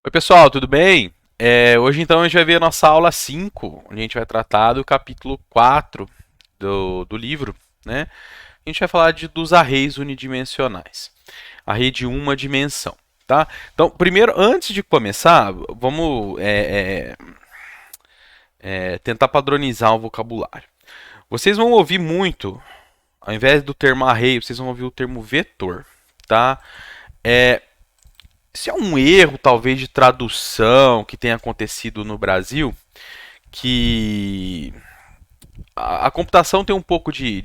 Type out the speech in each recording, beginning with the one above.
Oi, pessoal, tudo bem? Hoje então a gente vai ver a nossa aula 5, onde a gente vai tratar do capítulo 4 do livro, né? A gente vai falar dos arrays unidimensionais. Array de uma dimensão, tá? Então, primeiro, antes de começar, vamos tentar padronizar o vocabulário. Vocês vão ouvir muito, ao invés do termo array, vocês vão ouvir o termo vetor, tá? Se é um erro, talvez, de tradução que tenha acontecido no Brasil, que a computação tem um pouco de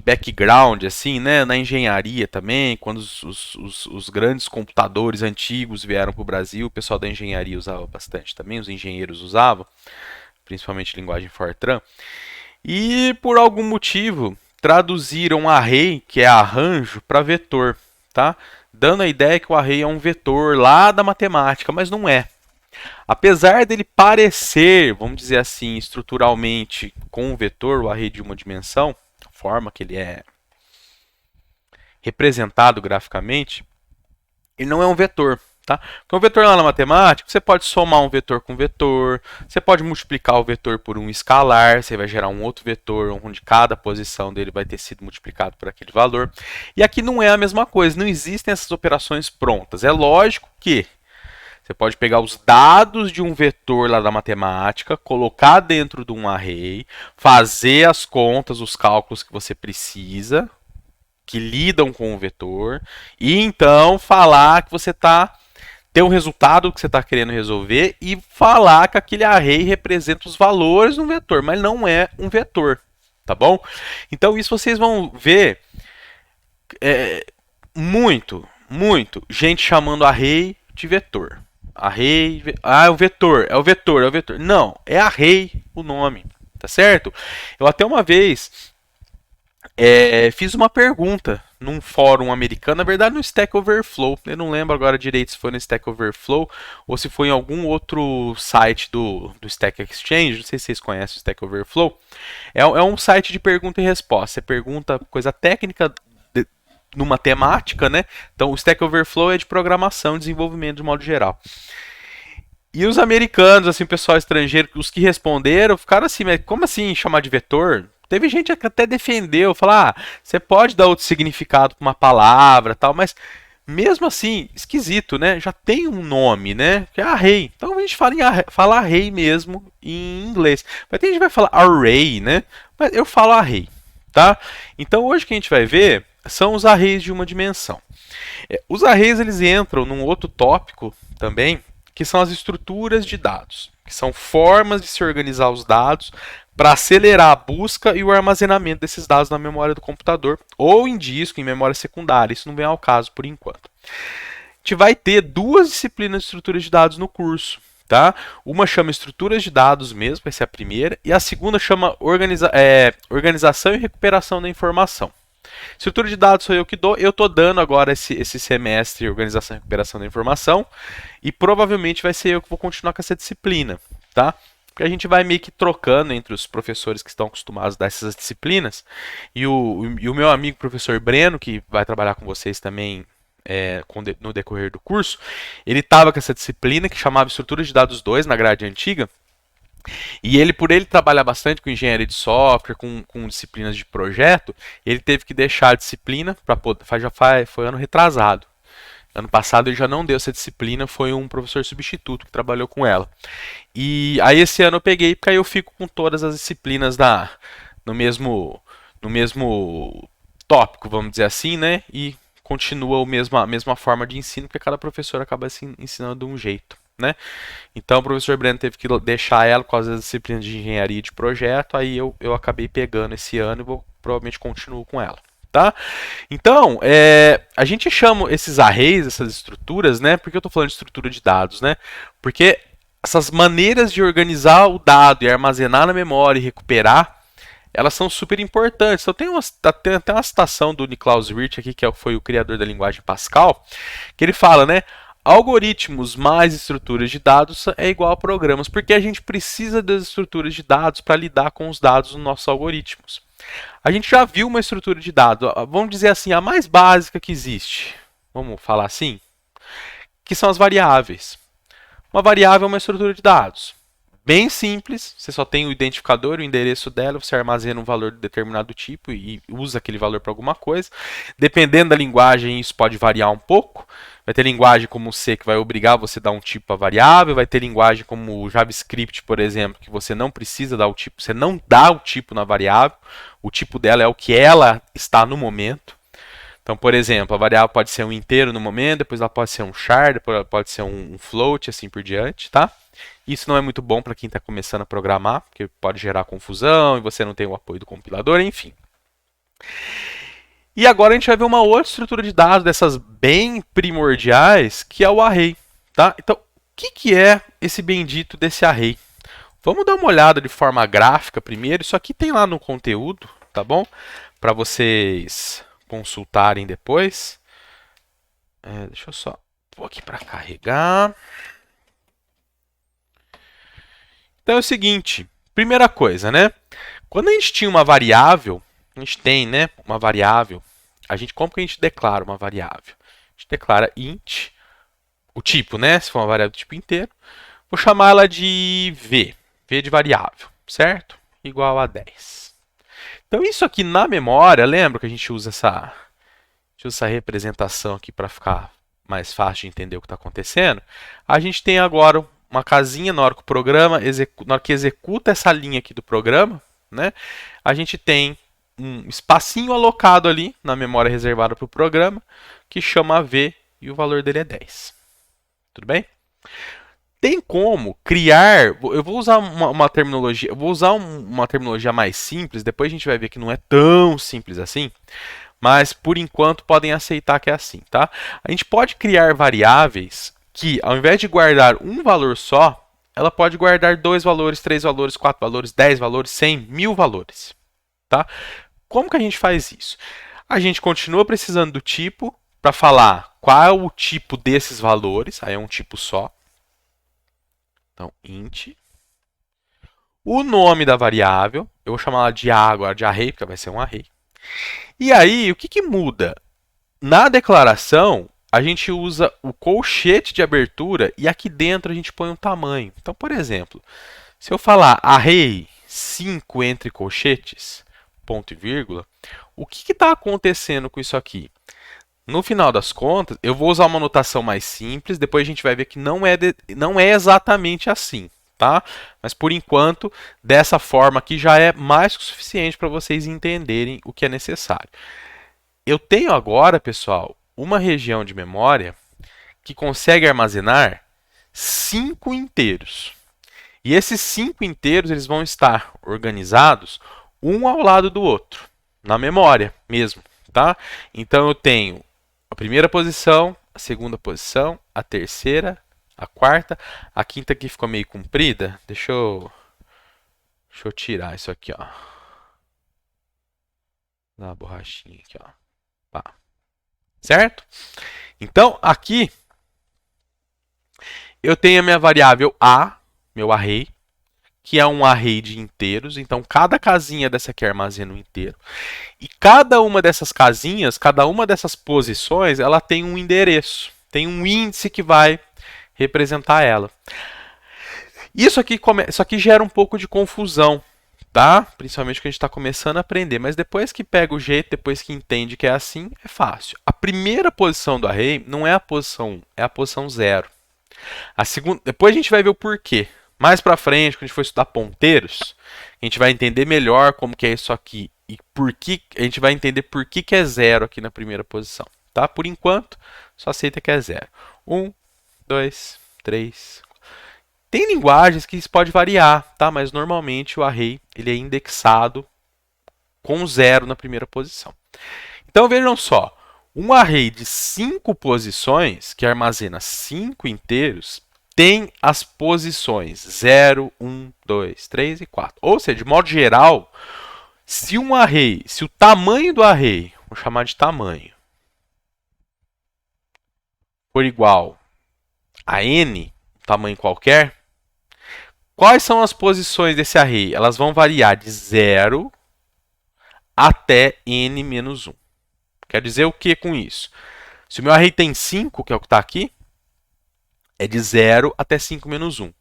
background, assim, né? Na engenharia também, quando os grandes computadores antigos vieram para o Brasil, o pessoal da engenharia usava bastante também, os engenheiros usavam, principalmente linguagem Fortran. E por algum motivo traduziram array, que é arranjo, para vetor, tá? Dando a ideia que o array é um vetor lá da matemática, mas não é. Apesar dele parecer, vamos dizer assim, estruturalmente com um vetor, o array de uma dimensão, a forma que ele é representado graficamente, ele não é um vetor. Tá? Porque um vetor lá na matemática, você pode somar um vetor com um vetor, você pode multiplicar o vetor por um escalar, você vai gerar um outro vetor onde cada posição dele vai ter sido multiplicado por aquele valor. E aqui não é a mesma coisa, não existem essas operações prontas. É lógico que você pode pegar os dados de um vetor lá da matemática, colocar dentro de um array, fazer as contas, os cálculos que você precisa, que lidam com o vetor, e então falar que você está ter um resultado que você está querendo resolver e falar que aquele array representa os valores de um vetor, mas não é um vetor, tá bom? Então isso vocês vão ver muito gente chamando array de vetor. Array, é o vetor, é o vetor, é o vetor. Não, é array o nome, tá certo? Eu até uma vez fiz uma pergunta num fórum americano, na verdade no Stack Overflow. Eu não lembro agora direito se foi no Stack Overflow ou se foi em algum outro site do Stack Exchange. Não sei se vocês conhecem o Stack Overflow. É um site de pergunta e resposta. Você pergunta coisa técnica numa temática, né? Então o Stack Overflow é de programação, desenvolvimento de modo geral. E os americanos, assim, o pessoal estrangeiro, os que responderam, ficaram assim, mas como assim chamar de vetor? Teve gente que até defendeu, falar, você pode dar outro significado para uma palavra, tal, mas mesmo assim, esquisito, né? Já tem um nome, né? Que é array. Então a gente fala array mesmo em inglês. Mas tem gente que vai falar array, né? Mas eu falo array, tá? Então hoje o que a gente vai ver são os arrays de uma dimensão. Os arrays eles entram num outro tópico também, que são as estruturas de dados, que são formas de se organizar os dados para acelerar a busca e o armazenamento desses dados na memória do computador ou em disco, em memória secundária. Isso não vem ao caso por enquanto. A gente vai ter duas disciplinas de estruturas de dados no curso. Tá? Uma chama estruturas de dados mesmo, vai ser a primeira, e a segunda chama organização e recuperação da informação. Estrutura de dados sou eu que dou. Eu estou dando agora esse semestre organização e recuperação da informação. E provavelmente vai ser eu que vou continuar com essa disciplina. Tá? Porque a gente vai meio que trocando entre os professores que estão acostumados a dar essas disciplinas. E o meu amigo professor Breno, que vai trabalhar com vocês também no decorrer do curso, ele estava com essa disciplina que chamava Estrutura de Dados 2 na grade antiga. E ele, por ele trabalhar bastante com engenharia de software, com disciplinas de projeto, ele teve que deixar a disciplina para poder. Foi ano retrasado. Ano passado ele já não deu essa disciplina, foi um professor substituto que trabalhou com ela. E aí esse ano eu peguei, porque aí eu fico com todas as disciplinas no mesmo tópico, vamos dizer assim, né? E continua a mesma forma de ensino, porque cada professor acaba ensinando de um jeito. Né? Então o professor Breno teve que deixar ela com as disciplinas de engenharia de projeto, aí eu acabei pegando esse ano e provavelmente continuo com ela. Tá? Então, a gente chama esses arrays, essas estruturas, né? Por que eu estou falando de estrutura de dados? Né? Porque essas maneiras de organizar o dado e armazenar na memória e recuperar, elas são super importantes. Então, tem até uma citação do Niklaus Wirth aqui, que foi o criador da linguagem Pascal, que ele fala, né? Algoritmos mais estruturas de dados é igual a programas, porque a gente precisa das estruturas de dados para lidar com os dados dos nossos algoritmos. A gente já viu uma estrutura de dados, vamos dizer assim, a mais básica que existe. Vamos falar assim? que são as variáveis. Uma variável é uma estrutura de dados. Bem simples, você só tem o identificador, o endereço dela, você armazena um valor de determinado tipo e usa aquele valor para alguma coisa. Dependendo da linguagem, isso pode variar um pouco. Vai ter linguagem como o C que vai obrigar você a dar um tipo à variável, vai ter linguagem como o JavaScript, por exemplo, que você não precisa dar o tipo, você não dá o tipo na variável, o tipo dela é o que ela está no momento. Então, por exemplo, a variável pode ser um inteiro no momento, depois ela pode ser um char, depois ela pode ser um float, assim por diante, tá? Isso não é muito bom para quem está começando a programar, porque pode gerar confusão e você não tem o apoio do compilador, enfim. E agora a gente vai ver uma outra estrutura de dados dessas bem primordiais, que é o array, tá? Então, o que é esse bendito desse array? Vamos dar uma olhada de forma gráfica primeiro. Isso aqui tem lá no conteúdo, tá bom? Para vocês consultarem depois. Deixa eu só pôr aqui para carregar. Então é o seguinte, primeira coisa, né? Quando a gente tinha uma variável, a gente tem, né, uma variável, como que a gente declara uma variável? A gente declara int, o tipo, né? Se for uma variável do tipo inteiro, vou chamar ela de v de variável, certo? Igual a 10. Então isso aqui na memória, lembra que a gente usa essa representação aqui para ficar mais fácil de entender o que está acontecendo? A gente tem agora uma casinha na hora que o programa na hora que executa essa linha aqui do programa, né? A gente tem um espacinho alocado ali na memória reservada para o programa que chama v e o valor dele é 10. Tudo bem? Tem como criar, eu vou usar uma terminologia, uma terminologia mais simples, depois a gente vai ver que não é tão simples assim, mas por enquanto podem aceitar que é assim, tá? A gente pode criar variáveis que, ao invés de guardar um valor só, ela pode guardar 2 valores, 3 valores, 4 valores, 10 valores, 100, 1000 valores, tá? Como que a gente faz isso? A gente continua precisando do tipo para falar qual é o tipo desses valores, aí é um tipo só. Então, int. O nome da variável, eu vou chamar ela de A agora, de array, porque vai ser um array. E aí, o que muda? Na declaração, a gente usa o colchete de abertura e aqui dentro a gente põe um tamanho. Então, por exemplo, se eu falar array 5 entre colchetes, ponto e vírgula, o que está acontecendo com isso aqui? No final das contas, eu vou usar uma notação mais simples, depois a gente vai ver que não é exatamente assim, tá? Mas por enquanto, dessa forma aqui já é mais que o suficiente para vocês entenderem o que é necessário. Eu tenho agora, pessoal, uma região de memória que consegue armazenar 5 inteiros. E esses 5 inteiros eles vão estar organizados um ao lado do outro, na memória mesmo, tá? Então eu tenho a primeira posição, a segunda posição, a terceira, a quarta, a quinta aqui ficou meio comprida. Deixa eu tirar isso aqui, ó. Dá uma borrachinha aqui, ó. Pá. Certo? Então, aqui eu tenho a minha variável A, meu array, que é um array de inteiros. Então, cada casinha dessa aqui armazena um inteiro. E cada uma dessas casinhas, cada uma dessas posições, ela tem um endereço. Tem um índice que vai representar ela. Isso aqui gera um pouco de confusão, tá? Principalmente que a gente está começando a aprender. Mas depois que pega o jeito, depois que entende que é assim, é fácil. A primeira posição do array não é a posição 1, é a posição 0. A segunda, depois a gente vai ver o porquê. Mais para frente, quando a gente for estudar ponteiros, a gente vai entender melhor como que é isso aqui e por que a gente vai entender por que é 0 aqui na primeira posição, tá? Por enquanto, só aceita que é 0. 1, 2, 3. Tem linguagens que isso pode variar, tá? Mas normalmente o array ele é indexado com 0 na primeira posição. Então vejam só, um array de 5 posições que armazena 5 inteiros tem as posições 0, 1, 2, 3 e 4. Ou seja, de modo geral, se o tamanho do array, vou chamar de tamanho, for igual a n, tamanho qualquer, quais são as posições desse array? Elas vão variar de 0 até n menos 1. Quer dizer o que com isso? Se o meu array tem 5, que é o que está aqui, é de 0 até 5 menos 1.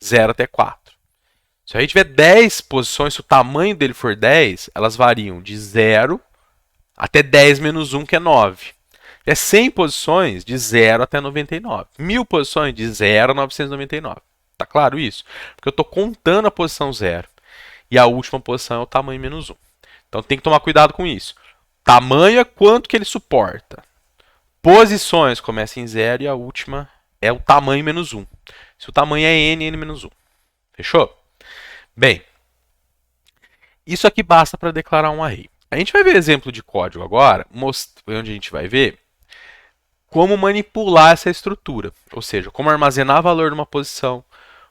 0 até 4. Se a gente tiver 10 posições, se o tamanho dele for 10, elas variam de 0 até 10 menos 1, que é 9. É 100 posições de 0 até 99. 1000 posições de 0 a 999. Tá claro isso? Porque eu estou contando a posição 0. E a última posição é o tamanho menos 1. Então tem que tomar cuidado com isso. Tamanho é quanto que ele suporta. Posições começa em 0 e a última é o tamanho menos 1. Se o tamanho é n, n menos 1. Fechou? Bem, isso aqui basta para declarar um array. A gente vai ver exemplo de código agora, onde a gente vai ver como manipular essa estrutura. Ou seja, como armazenar valor numa posição,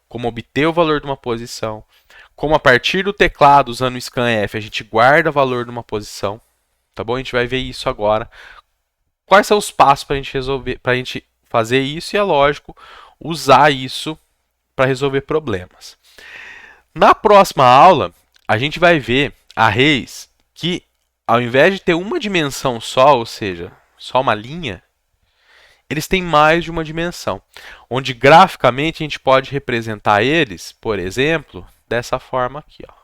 como obter o valor de uma posição, como a partir do teclado, usando o scanf, a gente guarda valor numa posição. Tá bom? A gente vai ver isso agora. Quais são os passos para a gente resolver, para a gente fazer isso e, é lógico, usar isso para resolver problemas. Na próxima aula, a gente vai ver arrays que, ao invés de ter uma dimensão só, ou seja, só uma linha, eles têm mais de uma dimensão, onde graficamente a gente pode representar eles, por exemplo, dessa forma aqui, ó.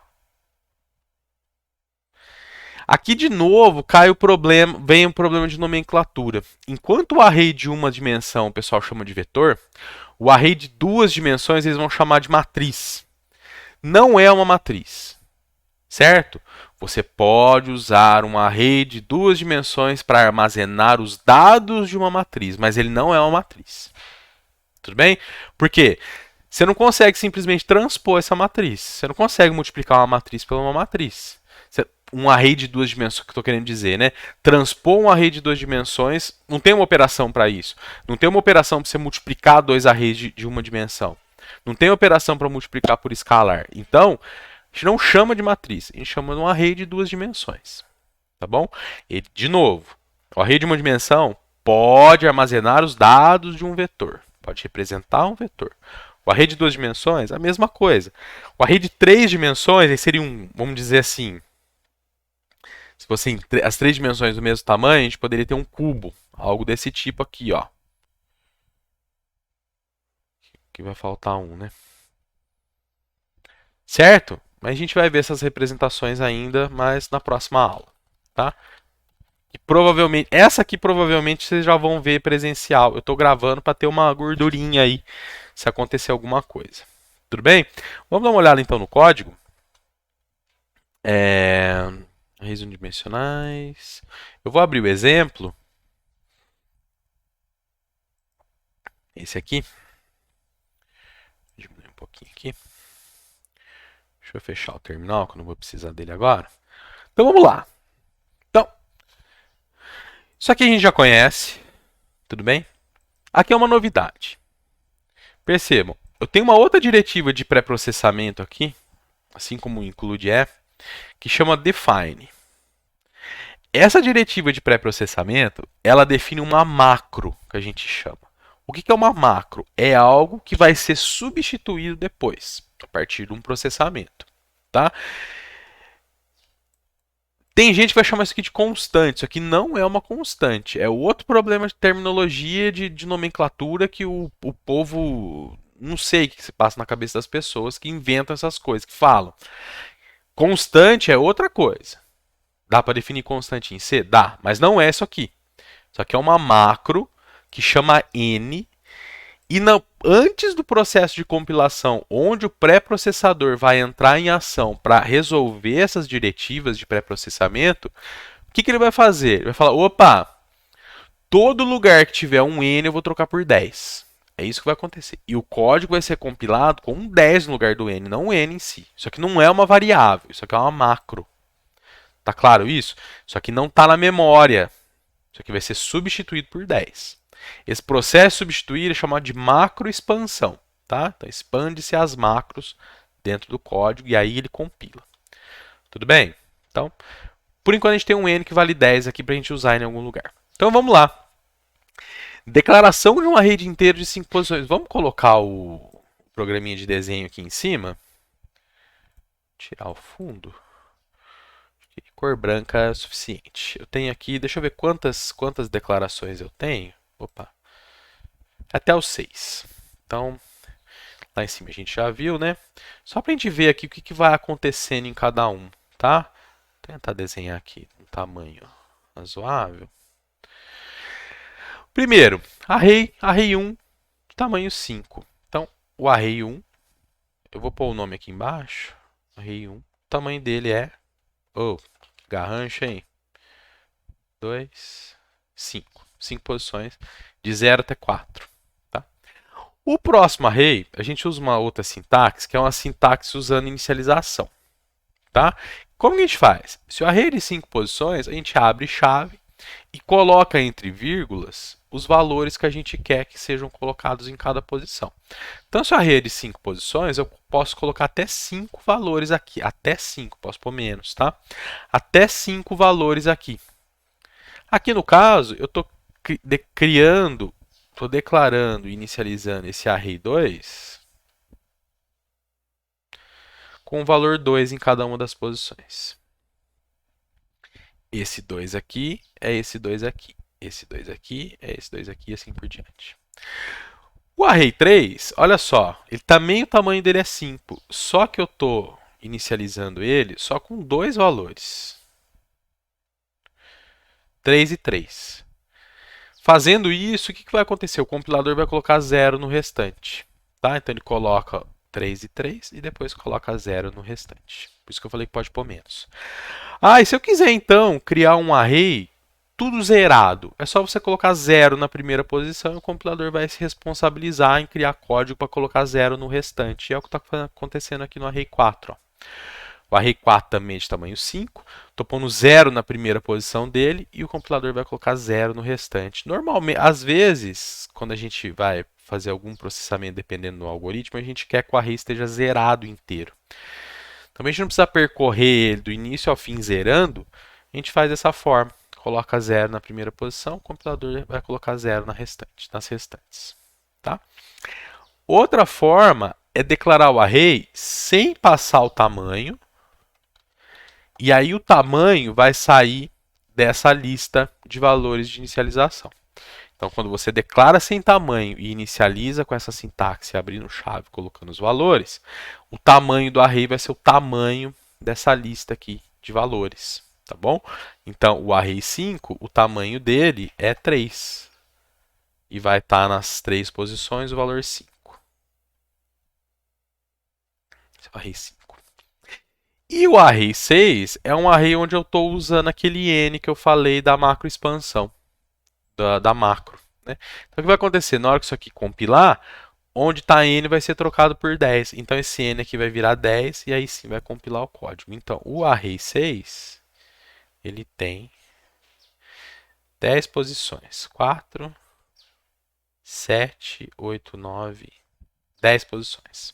Aqui de novo cai o problema, vem o problema de nomenclatura. Enquanto o array de uma dimensão o pessoal chama de vetor, o array de duas dimensões eles vão chamar de matriz. Não é uma matriz, certo? Você pode usar um array de duas dimensões para armazenar os dados de uma matriz, mas ele não é uma matriz. Tudo bem? Por quê? Você não consegue simplesmente transpor essa matriz. Você não consegue multiplicar uma matriz por uma matriz. Um array de duas dimensões, que eu estou querendo dizer, né? Transpor um array de duas dimensões, não tem uma operação para isso. Não tem uma operação para você multiplicar dois arrays de uma dimensão. Não tem operação para multiplicar por escalar. Então, a gente não chama de matriz, a gente chama de um array de duas dimensões. Tá bom? E, de novo, o array de uma dimensão pode armazenar os dados de um vetor. Pode representar um vetor. O array de duas dimensões, a mesma coisa. O array de três dimensões seria vamos dizer assim, se fossem as três dimensões do mesmo tamanho, a gente poderia ter um cubo, algo desse tipo aqui, ó. Aqui vai faltar um, né? Certo? Mas a gente vai ver essas representações ainda mais na próxima aula, tá? E provavelmente, essa aqui provavelmente vocês já vão ver presencial. Eu estou gravando para ter uma gordurinha aí, se acontecer alguma coisa. Tudo bem? Vamos dar uma olhada então no código. Arrays unidimensionais. Eu vou abrir o exemplo. Esse aqui. Diminuir um pouquinho aqui. Deixa eu fechar o terminal, que eu não vou precisar dele agora. Então vamos lá. Então, isso aqui a gente já conhece. Tudo bem? Aqui é uma novidade. Percebam, eu tenho uma outra diretiva de pré-processamento aqui, assim como o include é, que chama define. Essa diretiva de pré-processamento, ela define uma macro, que a gente chama. O que é uma macro? É algo que vai ser substituído depois, a partir de um processamento. Tá? Tem gente que vai chamar isso aqui de constante. Isso aqui não é uma constante. É outro problema de terminologia, de nomenclatura que o povo... Não sei o que se passa na cabeça das pessoas que inventam essas coisas, que falam. Constante é outra coisa. Dá para definir constante em C? Dá, mas não é isso aqui. Isso aqui é uma macro que chama N. E antes do processo de compilação, onde o pré-processador vai entrar em ação para resolver essas diretivas de pré-processamento, o que ele vai fazer? Ele vai falar, opa, todo lugar que tiver um N eu vou trocar por 10. É isso que vai acontecer. E o código vai ser compilado com um 10 no lugar do N, não o N em si. Isso aqui não é uma variável, isso aqui é uma macro. Tá claro isso? Isso aqui não está na memória. Isso aqui vai ser substituído por 10. Esse processo de substituir é chamado de macroexpansão. Tá? Então, expande-se as macros dentro do código e aí ele compila. Tudo bem? Então, por enquanto a gente tem um N que vale 10 aqui para a gente usar em algum lugar. Então, vamos lá. Declaração de um array de inteiro de 5 posições. Vamos colocar o programinha de desenho aqui em cima. Tirar o fundo. Cor branca é suficiente. Eu tenho aqui, deixa eu ver quantas declarações eu tenho. Opa. Até os 6. Então, lá em cima a gente já viu, né? Só para a gente ver aqui o que vai acontecendo em cada um, tá? Vou tentar desenhar aqui um tamanho razoável. Primeiro, array 1, tamanho 5. Então, o array 1, eu vou pôr o nome aqui embaixo. Array 1, o tamanho dele é... Oh, garrancha aí. 2, 5. 5 posições, de 0 até 4. Tá? O próximo array, a gente usa uma outra sintaxe, que é uma sintaxe usando inicialização. Tá? Como que a gente faz? Se o array é de 5 posições, a gente abre chave e coloca entre vírgulas os valores que a gente quer que sejam colocados em cada posição. Então, se o array é de 5 posições, eu posso colocar até 5 valores aqui. Até 5, posso pôr menos, tá? Até 5 valores aqui. Aqui no caso, eu estou criando, estou declarando, inicializando esse array 2 com o valor 2 em cada uma das posições. Esse 2 aqui é esse 2 aqui. Esse 2 aqui é esse 2 aqui e assim por diante. O array 3, olha só, ele também o tamanho dele é 5, só que eu estou inicializando ele só com dois valores. 3 e 3. Fazendo isso, o que vai acontecer? O compilador vai colocar 0 no restante. Tá? Então ele coloca 3 e 3 e depois coloca 0 no restante. Por isso que eu falei que pode pôr menos. Ah, e se eu quiser então criar um array tudo zerado, é só você colocar 0 na primeira posição e o compilador vai se responsabilizar em criar código para colocar 0 no restante. E é o que está acontecendo aqui no array 4. Ó. O array 4 também é de tamanho 5. Estou pondo 0 na primeira posição dele e o compilador vai colocar 0 no restante. Normalmente, às vezes, quando a gente vai fazer algum processamento dependendo do algoritmo, a gente quer que o array esteja zerado inteiro. Também a gente não precisa percorrer ele do início ao fim zerando, a gente faz dessa forma. Coloca 0 na primeira posição, o compilador vai colocar 0 nas restantes. Tá? Outra forma é declarar o array sem passar o tamanho. E aí o tamanho vai sair dessa lista de valores de inicialização. Então, quando você declara sem tamanho e inicializa com essa sintaxe, abrindo chave, colocando os valores, o tamanho do array vai ser o tamanho dessa lista aqui de valores. Tá bom? Então, o array 5, o tamanho dele é 3. E vai estar nas 3 posições o valor 5. Esse é o array 5. E o array 6 é um array onde eu estou usando aquele n que eu falei da macroexpansão, da macro. Né? Então, o que vai acontecer? Na hora que isso aqui compilar, onde está n vai ser trocado por 10. Então, esse n aqui vai virar 10 e aí sim vai compilar o código. Então, o array 6, ele tem 10 posições. 4, 7, 8, 9, 10 posições.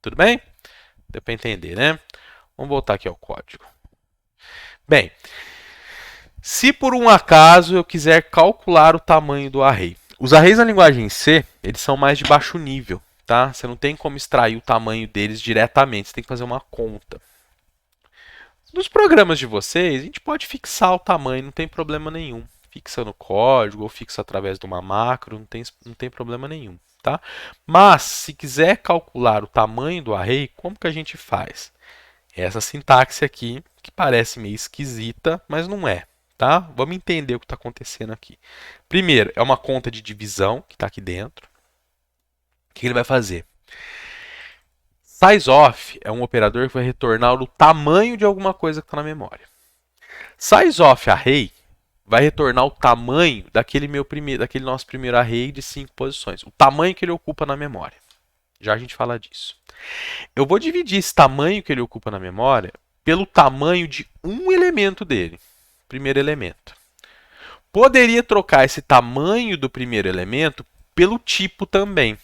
Tudo bem? Deu para entender, né? Vamos voltar aqui ao código. Bem, se por um acaso eu quiser calcular o tamanho do array. Os arrays na linguagem C, eles são mais de baixo nível, tá? Você não tem como extrair o tamanho deles diretamente, você tem que fazer uma conta. Nos programas de vocês, a gente pode fixar o tamanho, não tem problema nenhum. Fixa no código ou fixa através de uma macro, não tem problema nenhum. Tá? Mas, se quiser calcular o tamanho do array, como que a gente faz? Essa sintaxe aqui, que parece meio esquisita, mas não é. Tá? Vamos entender o que está acontecendo aqui. Primeiro, é uma conta de divisão que está aqui dentro. O que ele vai fazer? SizeOf é um operador que vai retornar o tamanho de alguma coisa que está na memória. SizeOfArray vai retornar o tamanho daquele nosso primeiro array de 5 posições. O tamanho que ele ocupa na memória. Já a gente fala disso. Eu vou dividir esse tamanho que ele ocupa na memória pelo tamanho de um elemento dele. Primeiro elemento. Poderia trocar esse tamanho do primeiro elemento pelo tipo também.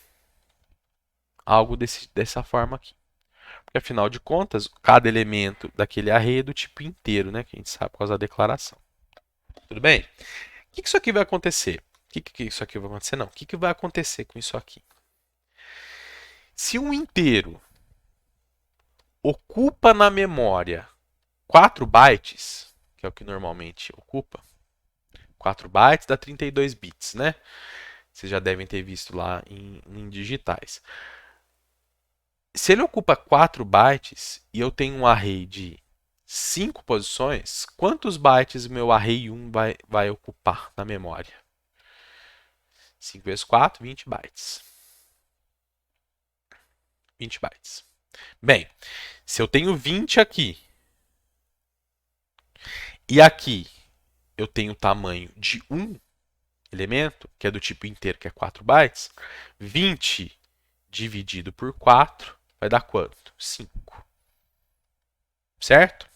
Algo dessa forma aqui. Porque, afinal de contas, cada elemento daquele array é do tipo inteiro, né? Que a gente sabe por causa da declaração. Tudo bem? O que isso aqui vai acontecer? O que isso aqui vai acontecer? Não. O que vai acontecer com isso aqui? Se um inteiro ocupa na memória 4 bytes, que é o que normalmente ocupa, 4 bytes dá 32 bits, né? Vocês já devem ter visto lá em digitais. Se ele ocupa 4 bytes e eu tenho um array de 5 posições, quantos bytes meu array 1 vai ocupar na memória? 5 vezes 4, 20 bytes. 20 bytes. Bem, se eu tenho 20 aqui e aqui eu tenho o tamanho de 1 elemento, que é do tipo inteiro, que é 4 bytes, 20 dividido por 4 vai dar quanto? 5. Certo?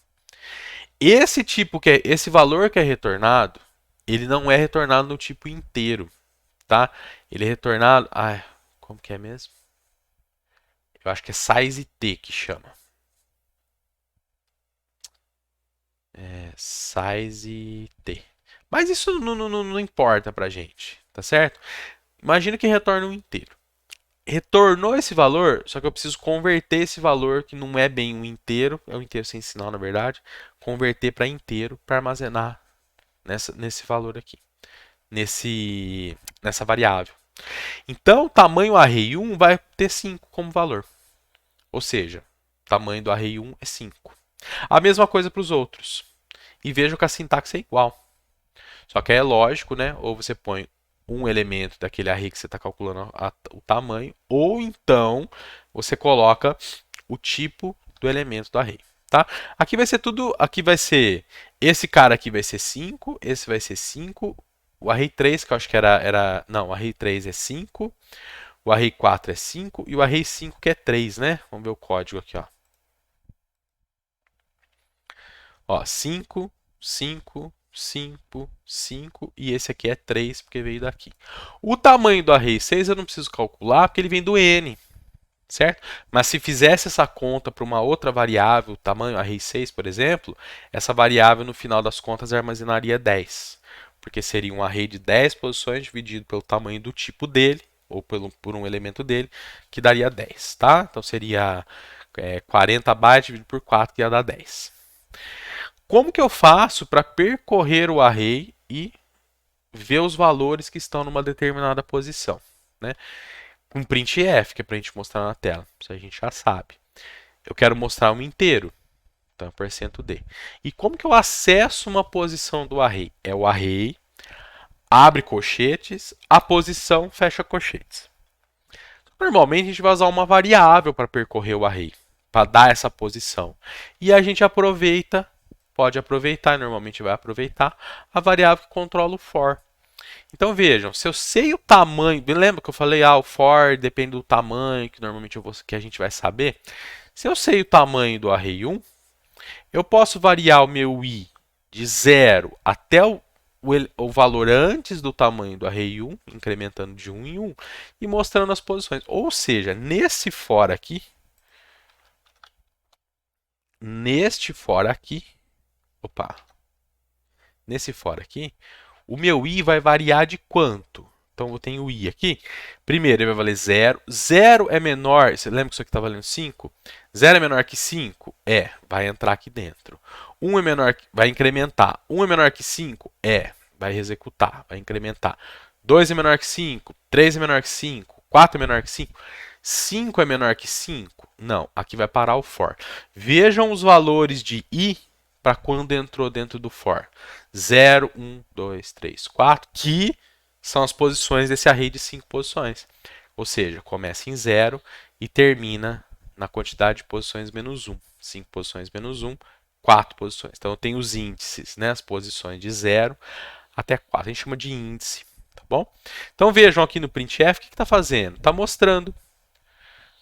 Esse valor que é retornado, ele não é retornado no tipo inteiro, tá? Ele é retornado, como que é mesmo? Eu acho que é size t que chama. Size t. Mas isso não importa pra gente, tá certo? Imagina que retorna um inteiro. Retornou esse valor, só que eu preciso converter esse valor, que não é bem um inteiro, é um inteiro sem sinal na verdade, converter para inteiro para armazenar nesse valor aqui, nessa variável. Então, o tamanho array 1 vai ter 5 como valor. Ou seja, o tamanho do array 1 é 5. A mesma coisa para os outros. E vejam que a sintaxe é igual. Só que é lógico, né? Ou você põe um elemento daquele array que você está calculando o tamanho, ou então você coloca o tipo do elemento do array. Tá? Aqui vai ser tudo. Aqui vai ser. Esse cara aqui vai ser 5, esse vai ser 5. O array 3, que eu acho que era. Não, o array 3 é 5. O array 4 é 5 e o array 5 que é 3, né? Vamos ver o código aqui, ó. Ó, 5, 5, 5, 5 e esse aqui é 3 porque veio daqui. O tamanho do array 6 eu não preciso calcular porque ele vem do n, certo? Mas se fizesse essa conta para uma outra variável, tamanho array 6, por exemplo, essa variável no final das contas armazenaria 10, porque seria um array de 10 posições dividido pelo tamanho do tipo dele, ou por um elemento dele, que daria 10, tá? Então seria 40 bytes dividido por 4, que ia dar 10. Como que eu faço para percorrer o array e ver os valores que estão numa determinada posição, né? Com printf, que é para a gente mostrar na tela, isso a gente já sabe. Eu quero mostrar um inteiro, então %d. E como que eu acesso uma posição do array? É o array, abre colchetes, a posição, fecha colchetes. Normalmente a gente vai usar uma variável para percorrer o array, para dar essa posição. E a gente pode aproveitar, normalmente vai aproveitar, a variável que controla o for. Então vejam, se eu sei o tamanho, lembra que eu falei, o for depende do tamanho, que normalmente que a gente vai saber? Se eu sei o tamanho do array 1, eu posso variar o meu i de 0 até o valor antes do tamanho do array 1, incrementando de 1 em 1, e mostrando as posições. Ou seja, neste for aqui, nesse for aqui, o meu i vai variar de quanto? Então eu tenho o i aqui. Primeiro ele vai valer 0. 0 é menor. Você lembra que isso aqui está valendo 5? 0 é menor que 5? Vai entrar aqui dentro. 1 é menor que. Vai incrementar. 1 é menor que 5? Vai executar, vai incrementar. 2 é menor que 5? 3 é menor que 5? 4 é menor que 5? 5 é menor que 5? Não, aqui vai parar o for. Vejam os valores de i para quando entrou dentro do for. 0, 1, 2, 3, 4, que são as posições desse array de 5 posições. Ou seja, começa em 0 e termina na quantidade de posições menos 1. 5 posições menos 1, 4 posições. Então eu tenho os índices, né, as posições de 0 até 4. A gente chama de índice, tá bom? Então vejam aqui no printf, o que está fazendo? Está mostrando.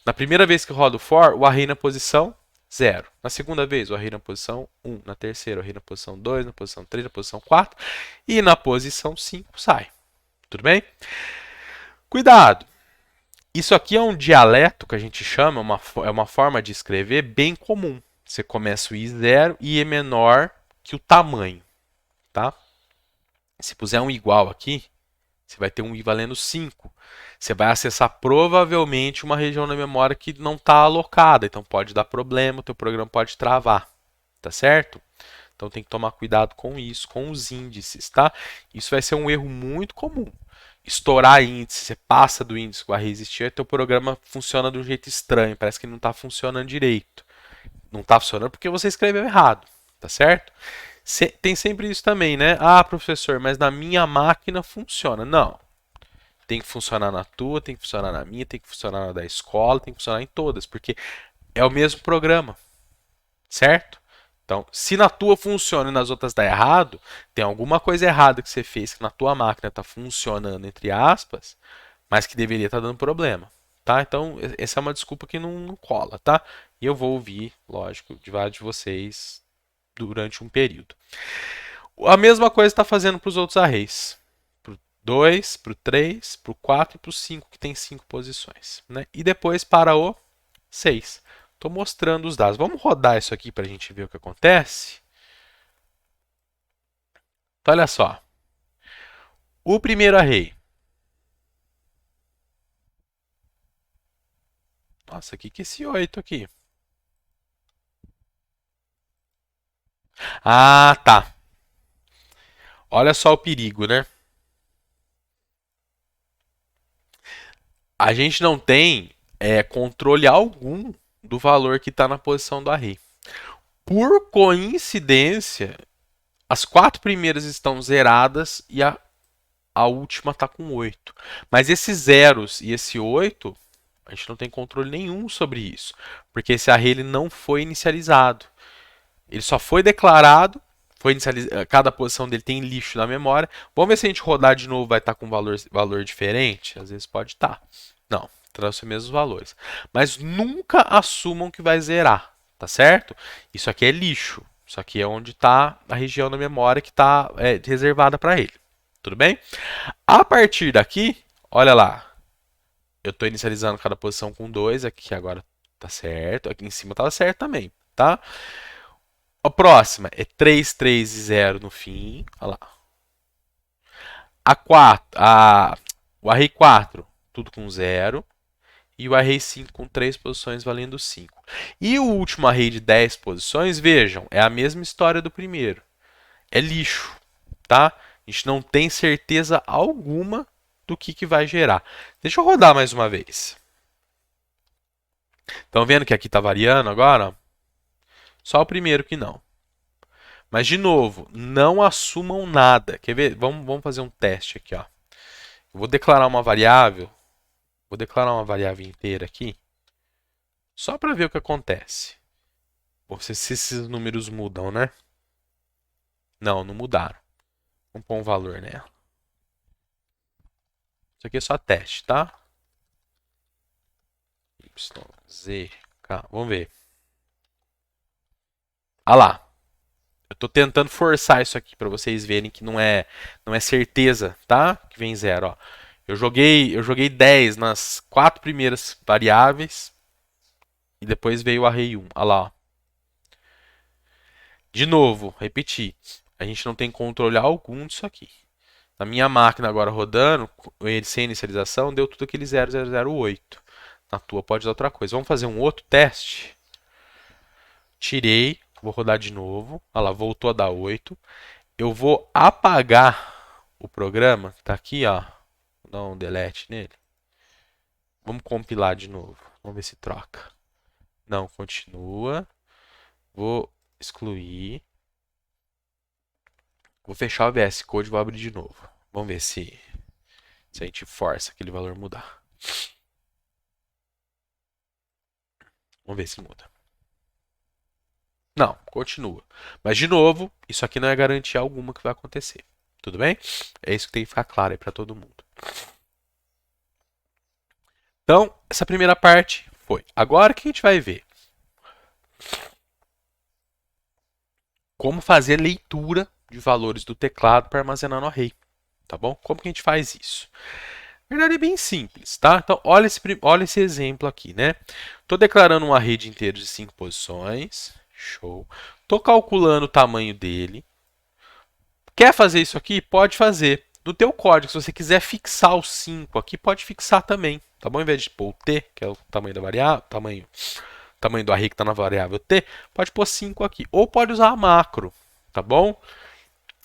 Na primeira vez que roda o for, o array na posição 0. Na segunda vez, o array na posição 1. Na terceira, o array na posição 2. Na posição 3, na posição 4. E na posição 5 sai. Tudo bem? Cuidado! Isso aqui é um dialeto que a gente chama, é uma forma de escrever bem comum. Você começa o i0 e é menor que o tamanho. Tá? Se puser um igual aqui, você vai ter um i valendo 5. Você vai acessar provavelmente uma região da memória que não está alocada. Então pode dar problema, o teu programa pode travar. Tá certo? Então tem que tomar cuidado com isso, com os índices, tá? Isso vai ser um erro muito comum. estourar índice, você passa do índice que o array existia, teu programa funciona de um jeito estranho, parece que não está funcionando direito. Não está funcionando porque você escreveu errado, tá certo? Tem sempre isso também, né? Ah, professor, mas na minha máquina funciona. Não. Tem que funcionar na tua, tem que funcionar na minha, tem que funcionar na da escola, tem que funcionar em todas, porque é o mesmo programa, certo? Então, se na tua funciona e nas outras dá errado, tem alguma coisa errada que você fez que na tua máquina está funcionando, entre aspas, mas que deveria estar dando problema, tá? Então, essa é uma desculpa que não cola, tá? E eu vou ouvir, lógico, de vários de vocês durante um período. A mesma coisa está fazendo para os outros arrays. Para o 2, para o 3, para o 4 e para o 5, que tem 5 posições. Né? E depois para o 6. Estou mostrando os dados. Vamos rodar isso aqui para a gente ver o que acontece. Então, olha só. O primeiro array. Nossa, o que é esse 8 aqui? Ah, tá. Olha só o perigo, né? A gente não tem controle algum do valor que está na posição do array. Por coincidência, as 4 primeiras estão zeradas e a última está com 8. Mas esses zeros e esse 8, a gente não tem controle nenhum sobre isso. Porque esse array ele não foi inicializado. Ele só foi declarado, cada posição dele tem lixo na memória. Vamos ver se a gente rodar de novo vai estar com valor diferente? Às vezes pode estar. Não, trouxe os mesmos valores. Mas nunca assumam que vai zerar, tá certo? Isso aqui é lixo. Isso aqui é onde está a região da memória que está reservada para ele. Tudo bem? A partir daqui, olha lá. Eu estou inicializando cada posição com 2. Aqui agora tá certo. Aqui em cima estava certo também, tá? A próxima é 3, 3 e 0 no fim. Olha lá. O array 4, tudo com 0. E o array 5 com 3 posições valendo 5. E o último array de 10 posições, vejam, é a mesma história do primeiro. É lixo, tá? A gente não tem certeza alguma do que vai gerar. Deixa eu rodar mais uma vez. Estão vendo que aqui está variando agora? Só o primeiro que não. Mas, de novo, não assumam nada. Quer ver? Vamos fazer um teste aqui. Ó. Eu vou declarar uma variável. Vou declarar uma variável inteira aqui. Só para ver o que acontece. Se esses números mudam, né? Não, não mudaram. Vamos pôr um valor nela. Isso aqui é só teste, tá? Y, Z, K. Vamos ver. Ah lá. Eu estou tentando forçar isso aqui para vocês verem que não é certeza, tá? Que vem 0, ó. Eu joguei 10 nas 4 primeiras variáveis e depois veio o array 1. Olha lá, ó. De novo, repetir. A gente não tem controle algum disso aqui. Na minha máquina agora rodando, ele sem inicialização, deu tudo aquele 0008. Na tua pode dar outra coisa. Vamos fazer um outro teste. Tirei, vou rodar de novo. Olha lá, voltou a dar 8. Eu vou apagar o programa. Tá aqui, ó. Vou dar um delete nele. Vamos compilar de novo. Vamos ver se troca. Não, continua. Vou excluir. Vou fechar o VS Code e vou abrir de novo. Vamos ver se a gente força aquele valor mudar. Vamos ver se muda. Não, continua. Mas, de novo, isso aqui não é garantia alguma que vai acontecer. Tudo bem? É isso que tem que ficar claro aí para todo mundo. Então, essa primeira parte foi. Agora que a gente vai ver como fazer leitura de valores do teclado para armazenar no array. Tá bom? Como que a gente faz isso? Na verdade é bem simples, tá? Então, olha esse exemplo aqui, né? Estou declarando um array de inteiros de 5 posições. Show. Estou calculando o tamanho dele. Quer fazer isso aqui? Pode fazer. No teu código, se você quiser fixar o 5 aqui, pode fixar também. Tá bom? Ao invés de pôr o t, que é o tamanho da variável, tamanho do array que está na variável t, pode pôr 5 aqui. Ou pode usar a macro, tá bom?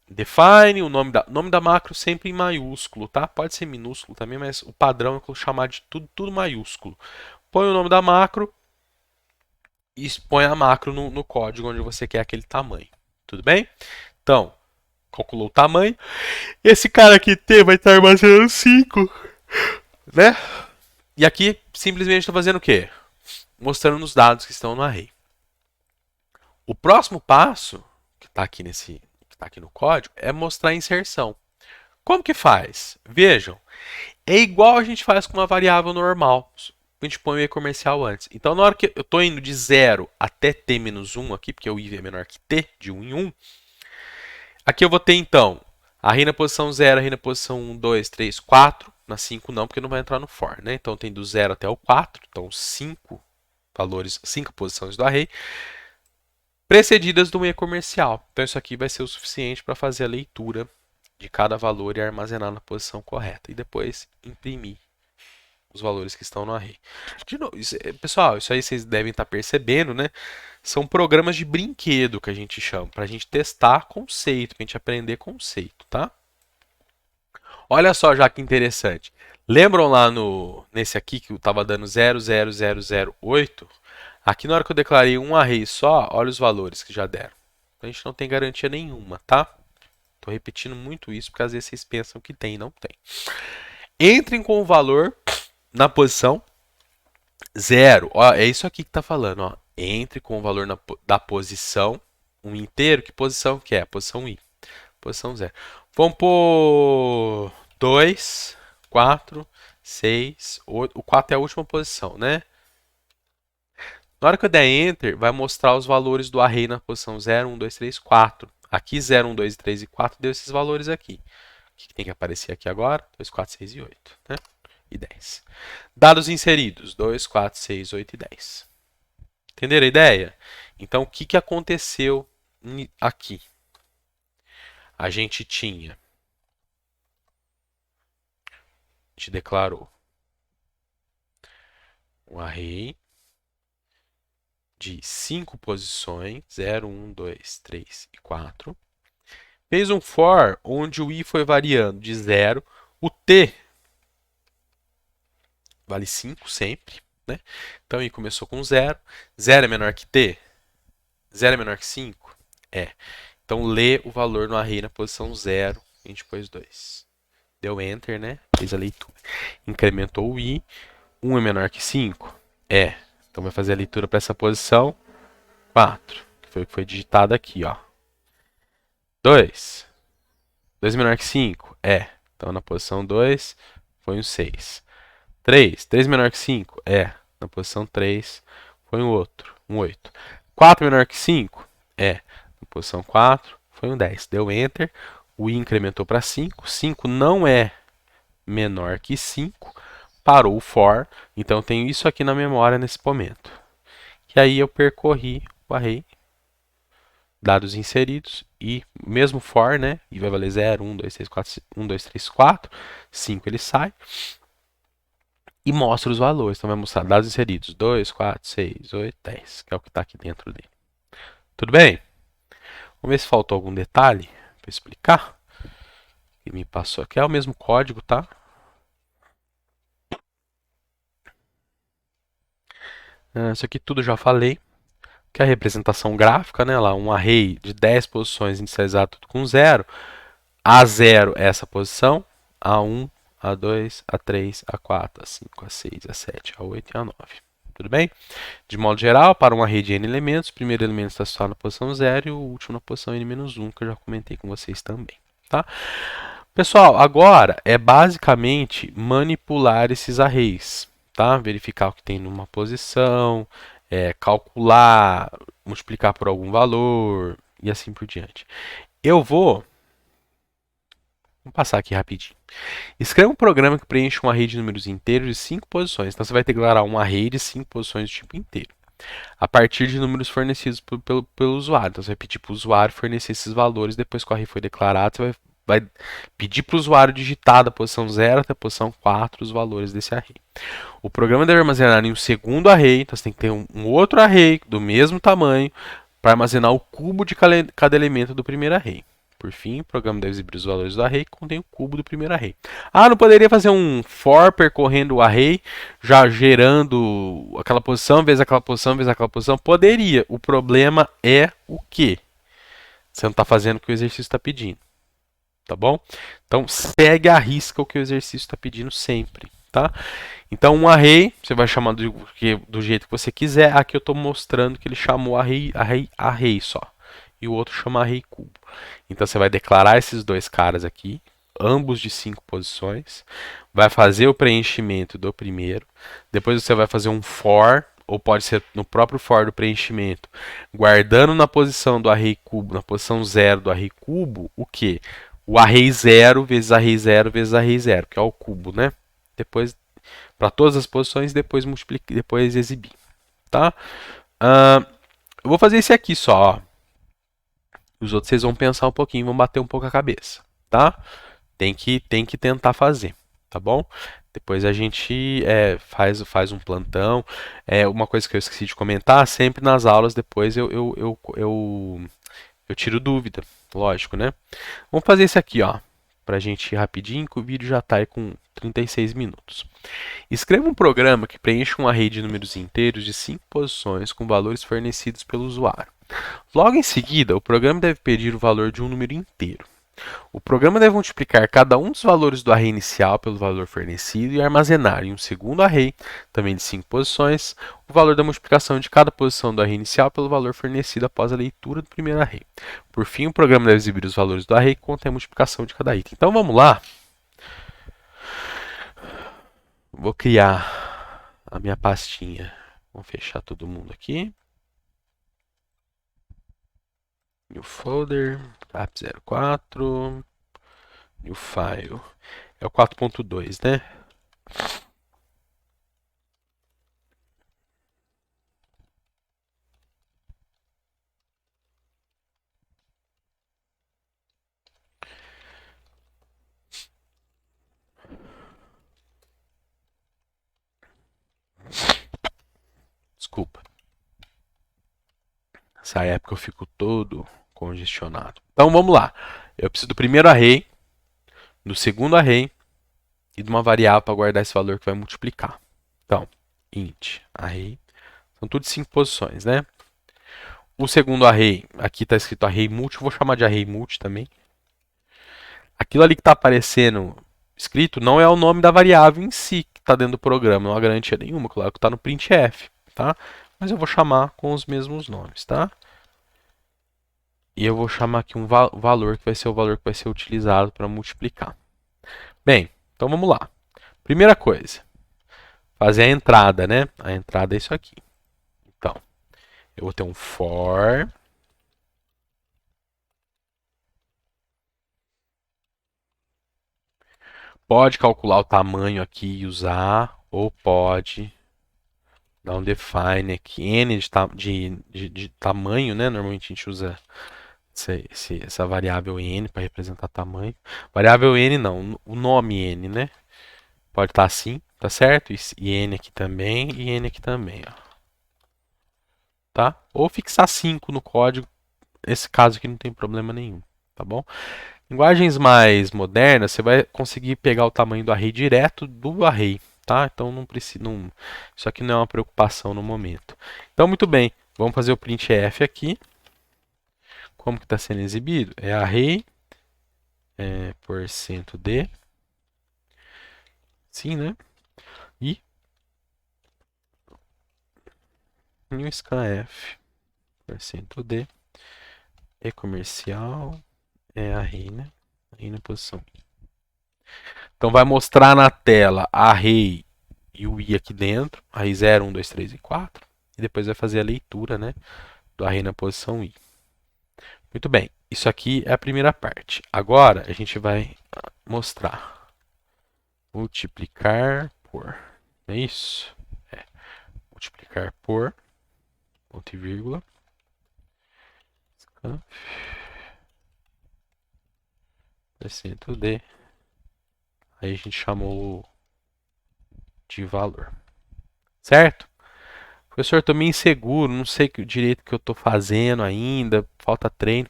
define, o nome da macro sempre em maiúsculo, tá? Pode ser minúsculo também, mas o padrão é chamar de tudo maiúsculo. Põe o nome da macro e põe a macro no código onde você quer aquele tamanho. Tudo bem? Então, calculou o tamanho. Esse cara aqui T vai estar armazenando 5, né? E aqui simplesmente está fazendo o quê? Mostrando os dados que estão no array. O próximo passo, que está aqui no código, é mostrar a inserção. Como que faz? Vejam, é igual a gente faz com uma variável normal. A gente põe o i comercial antes. Então, na hora que eu estou indo de 0 até t-1 aqui, porque o i é menor que t, de 1 em 1, aqui eu vou ter, então, array na posição 0, array na posição 1, 2, 3, 4. Na 5 não, porque não vai entrar no for, né? Então, tem do 0 até o 4. Então, 5 valores, 5 posições do array, precedidas do e comercial. Então, isso aqui vai ser o suficiente para fazer a leitura de cada valor e armazenar na posição correta. E depois imprimir os valores que estão no array. De novo, pessoal, isso aí vocês devem estar percebendo, né? São programas de brinquedo que a gente chama, para a gente testar conceito, para a gente aprender conceito, tá? Olha só já que interessante. Lembram lá nesse aqui que eu estava dando 0,0008? Aqui na hora que eu declarei um array só, olha os valores que já deram. A gente não tem garantia nenhuma, tá? Estou repetindo muito isso porque às vezes vocês pensam que tem e não tem. Entrem com o valor na posição 0. Ó, é isso aqui que está falando. Ó. Entre com o valor da posição, um inteiro. Que posição que é? Posição i. Posição 0. Vamos pôr 2, 4, 6, 8. O 4 é a última posição, né? Na hora que eu der Enter, vai mostrar os valores do array na posição 0, 1, 2, 3, 4. Aqui 0, 1, 2, 3 e 4 deu esses valores aqui. O que tem que aparecer aqui agora? 2, 4, 6 e 8. Né? E 10. Dados inseridos. 2, 4, 6, 8 e 10. Entenderam a ideia? Então, o que aconteceu aqui? A gente declarou um array de 5 posições, 0, 1, 2, 3 e 4. Fez um for onde o i foi variando de 0. O t vale 5 sempre, né? Então, i começou com 0. 0 é menor que t? 0 é menor que 5? É. Então, lê o valor no array na posição 0. A gente pôs 2. Deu Enter, né? Fez a leitura. Incrementou o i. 1 é menor que 5? É. Então, vai fazer a leitura para essa posição 4, que foi o que foi digitado aqui, ó. 2. 2 é menor que 5? É. Então, na posição 2, foi um 6. 3. 3 menor que 5? É. Na posição 3, foi um outro, um 8. 4 menor que 5? É. Na posição 4, foi um 10. Deu Enter. O i incrementou para 5. 5 não é menor que 5. Parou o for. Então, eu tenho isso aqui na memória nesse momento. E aí, eu percorri o array. Dados inseridos. E mesmo for, né? E vai valer 0, 1, 2, 3, 4, 1, 2, 3, 4. 5 ele sai. E mostra os valores. Então, vai mostrar dados inseridos. 2, 4, 6, 8, 10. Que é o que está aqui dentro dele. Tudo bem? Vamos ver se faltou algum detalhe para explicar. Que me passou aqui. É o mesmo código, tá? Isso aqui tudo já falei. Que é a representação gráfica, né? Lá, um array de 10 posições inicializado tudo com 0. A0 é essa posição. A1, A2, A3, A4, A5, A6, A7, A8 e A9. Tudo bem? De modo geral, para um array de n elementos, o primeiro elemento está só na posição 0 e o último na posição n-1, que eu já comentei com vocês também. Tá? Pessoal, agora é basicamente manipular esses arrays. Tá? Verificar o que tem numa posição, calcular, multiplicar por algum valor e assim por diante. Vamos passar aqui rapidinho. Escreva um programa que preencha um array de números inteiros de 5 posições. Então, você vai declarar um array de 5 posições do tipo inteiro, a partir de números fornecidos pelo usuário. Então, você vai pedir para o usuário fornecer esses valores. Depois que o array foi declarado, você vai pedir para o usuário digitar da posição 0 até a posição 4 os valores desse array. O programa deve armazenar em um segundo array. Então, você tem que ter um outro array do mesmo tamanho para armazenar o cubo de cada elemento do primeiro array. Por fim, o programa deve exibir os valores do array que contém o cubo do primeiro array. Ah, não poderia fazer um for percorrendo o array, já gerando aquela posição, vezes aquela posição, vezes aquela posição? Poderia. O problema é o quê? Você não está fazendo o que o exercício está pedindo. Tá bom? Então, segue à risca o que o exercício está pedindo sempre. Tá? Então, um array, você vai chamar do jeito que você quiser. Aqui eu estou mostrando que ele chamou array só. E o outro chama array cubo. Então, você vai declarar esses dois caras aqui, ambos de 5 posições. Vai fazer o preenchimento do primeiro. Depois você vai fazer um for, ou pode ser no próprio for do preenchimento, guardando na posição do array cubo, na posição 0 do array cubo, o que? O array 0 vezes array 0 vezes array 0, que é o cubo, né? Depois, para todas as posições, depois multiplicar, depois exibir, tá? Eu vou fazer esse aqui só, ó. Os outros vocês vão pensar um pouquinho, vão bater um pouco a cabeça, tá? Tem que tentar fazer, tá bom? Depois a gente faz um plantão. Uma coisa que eu esqueci de comentar, sempre nas aulas depois eu tiro dúvida, lógico, né? Vamos fazer esse aqui, ó, pra gente ir rapidinho, que o vídeo já tá aí com 36 minutos. Escreva um programa que preencha um array de números inteiros de 5 posições com valores fornecidos pelo usuário. Logo em seguida, o programa deve pedir o valor de um número inteiro. O programa deve multiplicar cada um dos valores do array inicial pelo valor fornecido e armazenar em um segundo array, também de 5 posições, o valor da multiplicação de cada posição do array inicial pelo valor fornecido após a leitura do primeiro array. Por fim, o programa deve exibir os valores do array que contém a multiplicação de cada item. Então vamos lá. Vou criar a minha pastinha. Vamos fechar todo mundo aqui. New folder, app04, new file. É o 4.2, né? Desculpa. Nessa época eu fico todo congestionado. Então vamos lá. Eu preciso do primeiro array, do segundo array e de uma variável para guardar esse valor que vai multiplicar. Então, int array. São tudo 5 posições, né? O segundo array, aqui está escrito array multi, vou chamar de array multi também. Aquilo ali que está aparecendo escrito não é o nome da variável em si que está dentro do programa, não há garantia nenhuma, claro que está no printf, tá? Mas eu vou chamar com os mesmos nomes, tá? E eu vou chamar aqui um valor que vai ser o valor que vai ser utilizado para multiplicar. Bem, então vamos lá. Primeira coisa, fazer a entrada, né? A entrada é isso aqui. Então, eu vou ter um for. Pode calcular o tamanho aqui e usar, ou pode dar um define aqui, n de tamanho, né? Normalmente a gente usa essa variável n para representar tamanho. Variável n não, o nome n, né? Pode estar assim, tá certo? E n aqui também, e n aqui também, ó. Tá? Ou fixar 5 no código, nesse caso aqui não tem problema nenhum, tá bom? Linguagens mais modernas, você vai conseguir pegar o tamanho do array direto do array, tá? Então não precisa, isso aqui não é uma preocupação no momento. Então muito bem, vamos fazer o printf aqui. Como que está sendo exibido? É array %d, sim, né? E new scanf %d é comercial, é array, né? Array na posição i. Então vai mostrar na tela array e o i aqui dentro, array 0, 1, 2, 3 e 4, e depois vai fazer a leitura, né, do array na posição i. Muito bem, isso aqui é a primeira parte. Agora a gente vai mostrar multiplicar por, não é isso? Multiplicar por, ponto e vírgula, %d, aí a gente chamou de valor, certo? Professor, estou meio inseguro, não sei direito o que eu estou fazendo ainda, falta treino.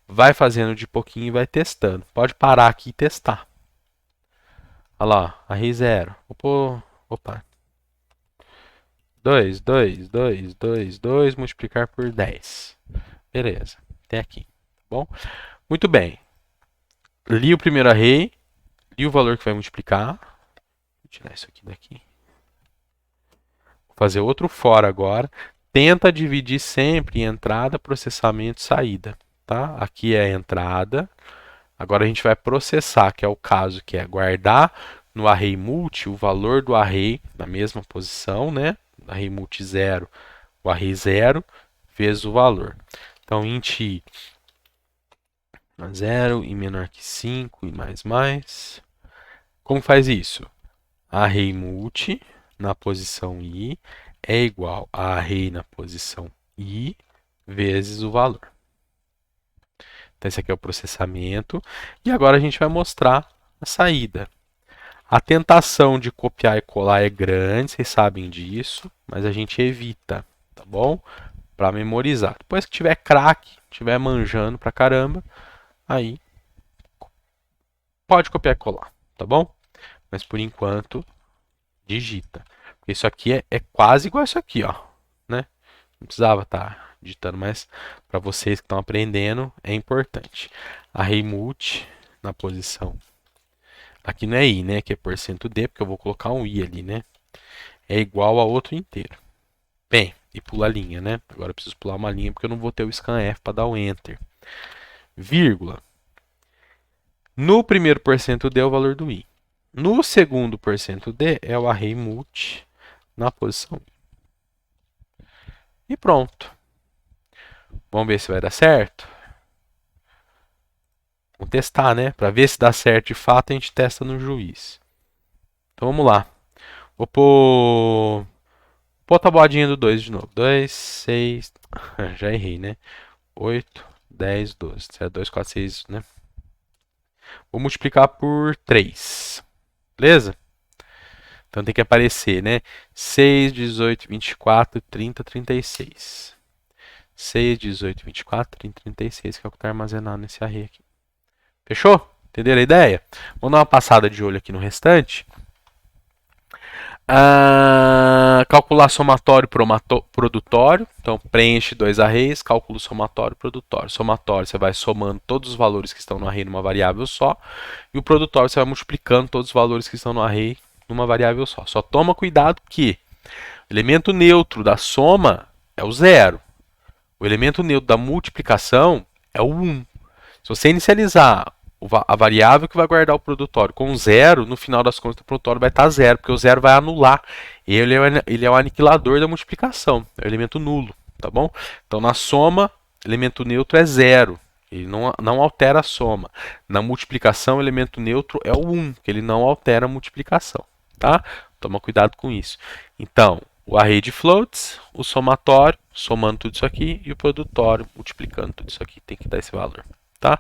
vai fazendo de pouquinho e vai testando. Pode parar aqui e testar. Olha lá, array 0. Opa. 2, 2, 2, 2, 2, multiplicar por 10. Beleza, até aqui, tá bom? Muito bem. Li o primeiro array, li o valor que vai multiplicar. Vou tirar isso aqui daqui. Vou fazer outro for agora. Tenta dividir sempre em entrada, processamento e saída. Tá? Aqui é a entrada. Agora a gente vai processar, que é o caso que é guardar no array multi o valor do array na mesma posição, né? Array multi 0, o array 0 vezes o valor. Então, int i 0 e menor que 5 e mais. Como faz isso? Array multi na posição i é igual a array na posição i vezes o valor. Então, esse aqui é o processamento. E agora a gente vai mostrar a saída. A tentação de copiar e colar é grande, vocês sabem disso, mas a gente evita, tá bom? Para memorizar. Depois que tiver craque, tiver manjando pra caramba, aí pode copiar e colar, tá bom? Mas por enquanto, digita. Isso aqui é quase igual isso aqui, ó, né? Não precisava estar digitando, mas para vocês que estão aprendendo é importante. Array multi na posição. Aqui não é i, né? Que é %d, porque eu vou colocar um i ali, né? É igual a outro inteiro. Bem, e pula a linha, né? Agora eu preciso pular uma linha porque eu não vou ter o scanf para dar o enter. Vírgula. No primeiro %d é o valor do i. No segundo %d é o array multi na posição i. E pronto. Vamos ver se vai dar certo? Vamos testar, né? Para ver se dá certo de fato, a gente testa no juiz. Então vamos lá. Vou pôr a tabuadinha do 2 de novo. 2, 6. Já errei, né? 8, 10, 12. Se é 2, 4, 6, né? Vou multiplicar por 3. Beleza? Então tem que aparecer, né? 6, 18, 24, 30, 36. 6, 18, 24, 30, 36, que é o que está armazenado nesse array aqui. Fechou? Entenderam a ideia? Vamos dar uma passada de olho aqui no restante. Calcular somatório produtório. Então, preenche dois arrays, cálculo somatório produtório. Somatório, você vai somando todos os valores que estão no array numa variável só. E o produtório, você vai multiplicando todos os valores que estão no array numa variável só. Só toma cuidado que o elemento neutro da soma é o 0. O elemento neutro da multiplicação é o 1. Se você inicializar a variável que vai guardar o produtório com 0, no final das contas o produtório vai estar 0, porque o 0 vai anular. Ele é o aniquilador da multiplicação, é o elemento nulo, tá bom? Então na soma, elemento neutro é 0, ele não altera a soma. Na multiplicação, o elemento neutro é o 1, que ele não altera a multiplicação, tá? Toma cuidado com isso. Então, o array de floats, o somatório, somando tudo isso aqui, e o produtório, multiplicando tudo isso aqui, tem que dar esse valor, tá?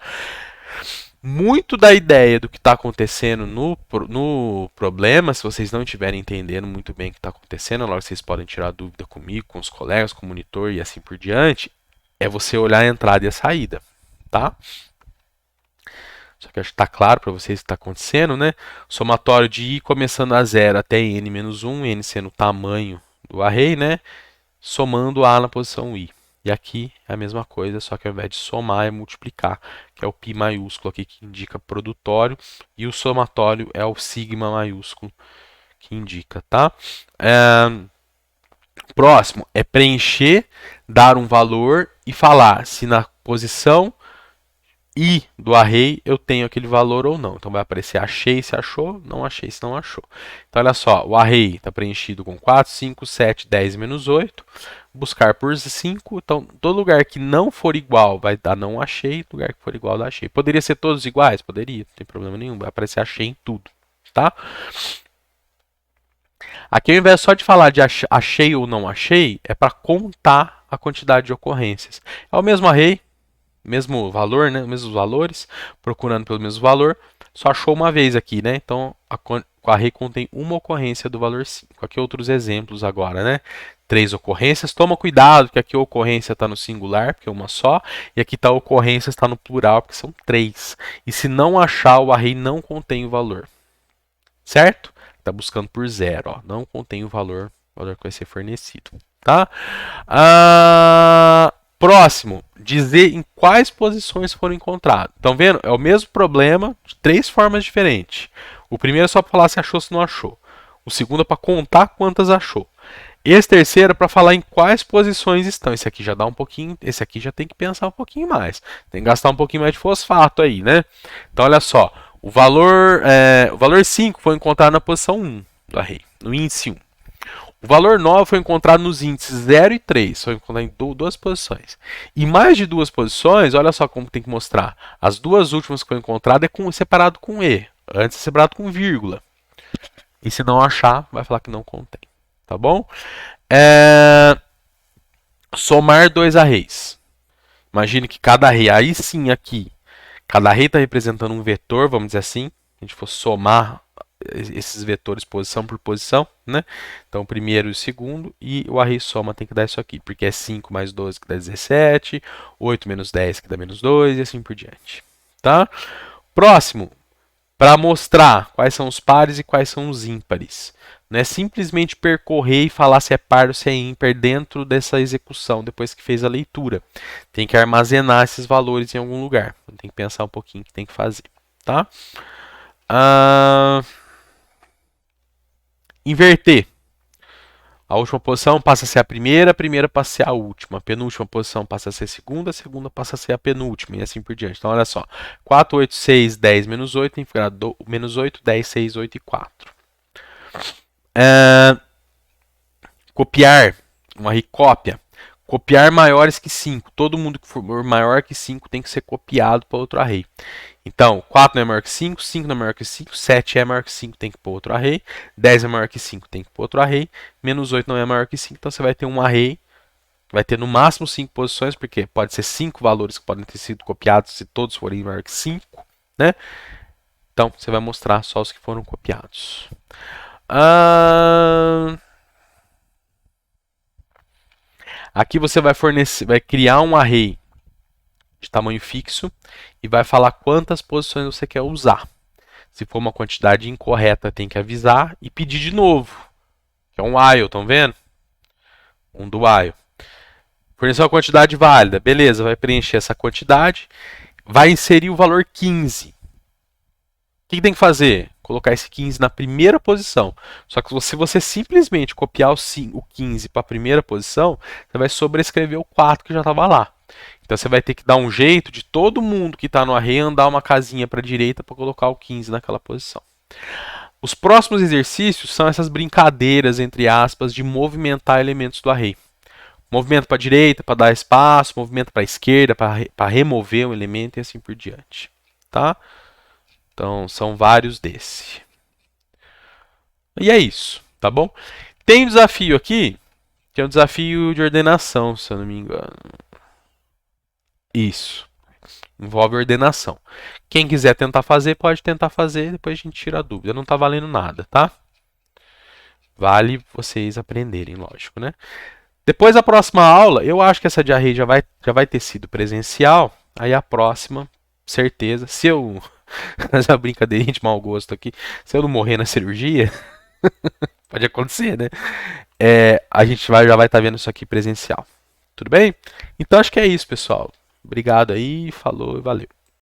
Muito da ideia do que está acontecendo no problema, se vocês não estiverem entendendo muito bem o que está acontecendo, logo vocês podem tirar dúvida comigo, com os colegas, com o monitor e assim por diante, é você olhar a entrada e a saída, tá? Só que acho que está claro para vocês o que está acontecendo, né? Somatório de i começando a 0 até n-1, n sendo o tamanho do array, né? Somando a na posição i. E aqui é a mesma coisa, só que ao invés de somar é multiplicar, que é o π maiúsculo aqui que indica produtório, e o somatório é o sigma maiúsculo que indica, tá? Próximo é preencher, dar um valor e falar se na posição i do array eu tenho aquele valor ou não. Então vai aparecer achei se achou, não achei se não achou. Então olha só, o array está preenchido com 4, 5, 7, 10 menos 8. Buscar por 5. Então todo lugar que não for igual vai dar não achei, lugar que for igual dá achei. Poderia ser todos iguais? Poderia, não tem problema nenhum. Vai aparecer achei em tudo, tá? Aqui ao invés só de falar de achei ou não achei, é para contar a quantidade de ocorrências. É o mesmo array, mesmo valor, né? Mesmos valores, procurando pelo mesmo valor. só achou uma vez aqui, né? Então o array contém uma ocorrência do valor 5. Aqui outros exemplos agora, né? 3 ocorrências. Toma cuidado que aqui a ocorrência está no singular, porque é uma só, e aqui tá a ocorrência está no plural, porque são 3. E se não achar, o array não contém o valor. Certo? Está buscando por 0, ó. Não contém o valor que vai ser fornecido. Tá? Próximo, dizer em quais posições foram encontrados. Estão vendo? É o mesmo problema de 3 formas diferentes. O primeiro é só para falar se achou ou se não achou. O segundo é para contar quantas achou. Esse terceiro é para falar em quais posições estão. Esse aqui já dá um pouquinho. Esse aqui já tem que pensar um pouquinho mais. Tem que gastar um pouquinho mais de fosfato aí, né? Então, olha só. O valor 5 foi encontrado na posição 1 do array, no índice 1. O valor 9 foi encontrado nos índices 0 e 3. Foi encontrado em duas posições. E mais de duas posições, olha só como tem que mostrar. As duas últimas que foi encontrado é separado com E. Antes é separado com vírgula. E se não achar, vai falar que não contém. Tá bom? Somar dois arrays. Imagine que cada array, aí sim aqui, cada array está representando um vetor, vamos dizer assim. Se a gente for somar esses vetores posição por posição, né? Então, o primeiro e o segundo, e o array soma tem que dar isso aqui, porque é 5 mais 12 que dá 17, 8 menos 10 que dá menos 2, e assim por diante. Tá? Próximo, para mostrar quais são os pares e quais são os ímpares. Não é simplesmente percorrer e falar se é par ou se é ímpar dentro dessa execução, depois que fez a leitura. Tem que armazenar esses valores em algum lugar. Tem que pensar um pouquinho o que tem que fazer. Tá? Inverter. A última posição passa a ser a primeira passa a ser a última. A penúltima posição passa a ser a segunda passa a ser a penúltima, e assim por diante. Então, olha só. 4, 8, 6, 10, menos 8, tem que virar menos 8, 10, 6, 8 e 4. Copiar. Uma cópia. Copiar maiores que 5. Todo mundo que for maior que 5 tem que ser copiado para outro array. Então, 4 não é maior que 5, 5 não é maior que 5, 7 é maior que 5, tem que pôr outro array, 10 é maior que 5, tem que pôr outro array, menos 8 não é maior que 5, então você vai ter um array, vai ter no máximo 5 posições, porque pode ser 5 valores que podem ter sido copiados se todos forem maior que 5, né? Então, você vai mostrar só os que foram copiados. Aqui você vai criar um array de tamanho fixo e vai falar quantas posições você quer usar. Se for uma quantidade incorreta, tem que avisar e pedir de novo. Que é um while, estão vendo? Um do while. Forneceu uma quantidade válida. Beleza, vai preencher essa quantidade. Vai inserir o valor 15. O que tem que fazer? Colocar esse 15 na primeira posição. Só que se você simplesmente copiar o 15 para a primeira posição, você vai sobrescrever o 4 que já estava lá. Então você vai ter que dar um jeito de todo mundo que está no array andar uma casinha para a direita para colocar o 15 naquela posição. Os próximos exercícios são essas brincadeiras, entre aspas, de movimentar elementos do array. Movimento para a direita para dar espaço, movimento para a esquerda para remover um elemento e assim por diante. Tá? Então são vários desses. E é isso, tá bom? Tem um desafio aqui, que é um desafio de ordenação, se eu não me engano. Isso. Envolve ordenação. Quem quiser tentar fazer, pode tentar fazer, depois a gente tira a dúvida. Não está valendo nada, tá? Vale vocês aprenderem, lógico, né? Depois da próxima aula, eu acho que essa de array já vai ter sido presencial. Aí a próxima, certeza, se eu... essa brincadeirinha de mau gosto aqui, se eu não morrer na cirurgia, pode acontecer, né? A gente já vai estar vendo isso aqui presencial. Tudo bem? Então acho que é isso, pessoal. Obrigado aí, falou e valeu.